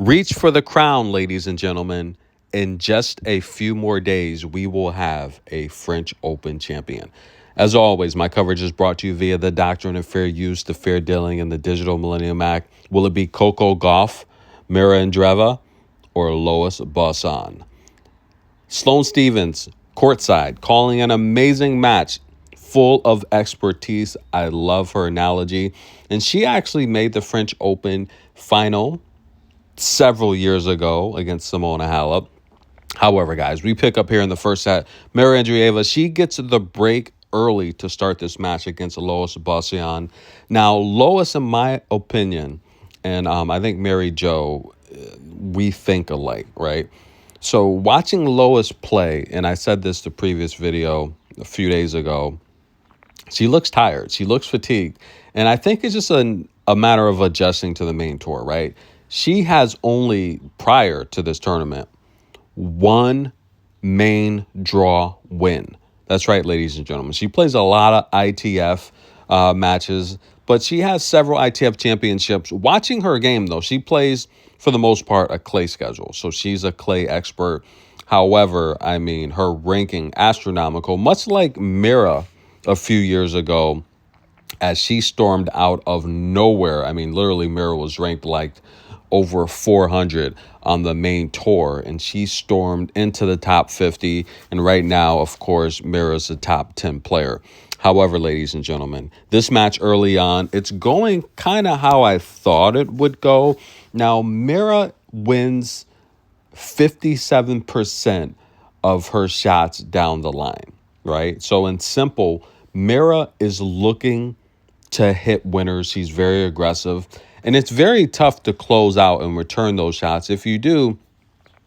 Reach for the crown, ladies and gentlemen. In just a few more days, we will have a French Open champion. As always, my coverage is brought to you via the Doctrine of Fair Use, the Fair Dealing, and the Digital Millennium Act. Will it be Coco Gauff, Mirra Andreeva, or Lois Boisson? Sloane Stephens, courtside, calling an amazing match full of expertise. I love her analogy. And she actually made the French Open final several years ago against Simona Halep. However, guys, we pick up here in the first set. Mirra Andreeva, she gets the break early to start this match against Lois Boisson. Now, Lois, in my opinion, and I think Mary Jo, we think alike, right? So watching Lois play, and I said this the previous video a few days ago, she looks tired. She looks fatigued. And I think it's just a matter of adjusting to the main tour, right? She has only, prior to this tournament, one main draw win. That's right, ladies and gentlemen. She plays a lot of ITF matches, but she has several ITF championships. Watching her game, though, she plays, for the most part, a clay schedule. So she's a clay expert. However, I mean, her ranking astronomical, much like Mirra a few years ago, as she stormed out of nowhere. I mean, literally, Mirra was ranked like over 400 on the main tour, and she stormed into the top 50. And right now, of course, Mirra's a top 10 player. However, ladies and gentlemen, this match early on, it's going kind of how I thought it would go. Now, Mirra wins 57% of her shots down the line, right? So in simple, Mirra is looking to hit winners. She's very aggressive. And it's very tough to close out and return those shots. If you do,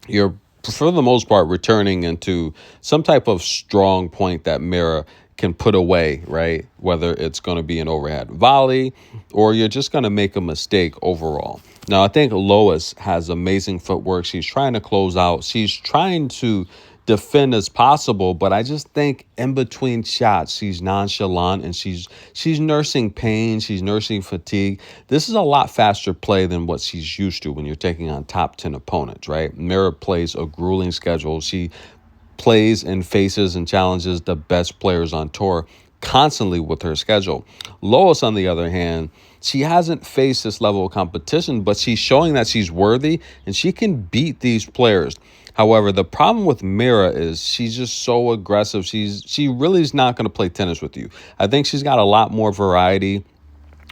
you're, for the most part, returning into some type of strong point that Mirra can put away, right? Whether it's going to be an overhead volley or you're just going to make a mistake overall. Now, I think Lois has amazing footwork. She's trying to close out. She's trying to defend as possible, but I just think in between shots, she's nonchalant and she's nursing pain. She's nursing fatigue. This is a lot faster play than what she's used to when you're taking on top 10 opponents, right? Mirra plays a grueling schedule. She plays and faces and challenges the best players on tour constantly with her schedule. Lois, on the other hand, she hasn't faced this level of competition, but she's showing that she's worthy and she can beat these players. However, the problem with Mirra is she's just so aggressive. She really is not going to play tennis with you. I think she's got a lot more variety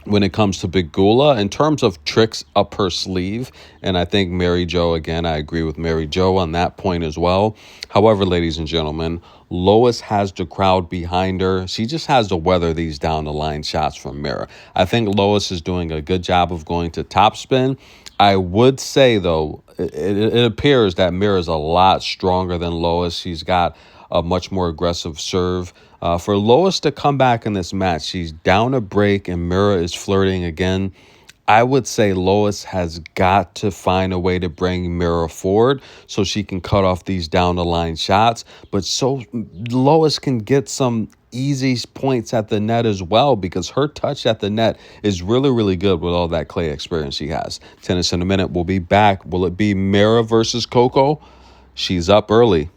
when it comes to Pegula in terms of tricks up her sleeve. And I think Mary Jo, again, I agree with Mary Jo on that point as well. However, ladies and gentlemen, Lois has the crowd behind her. She just has to weather these down the line shots from Mirra. I think Lois is doing a good job of going to topspin. I would say, though, it appears that Mirra is a lot stronger than Lois. She's got a much more aggressive serve. For Lois to come back in this match, she's down a break and Mirra is flirting again. I would say Lois has got to find a way to bring Mirra forward so she can cut off these down the line shots. But so Lois can get some easy points at the net as well, because her touch at the net is really, really good with all that clay experience she has. Tennis in a Minute will be back. Will it be Mirra versus Coco? She's up early.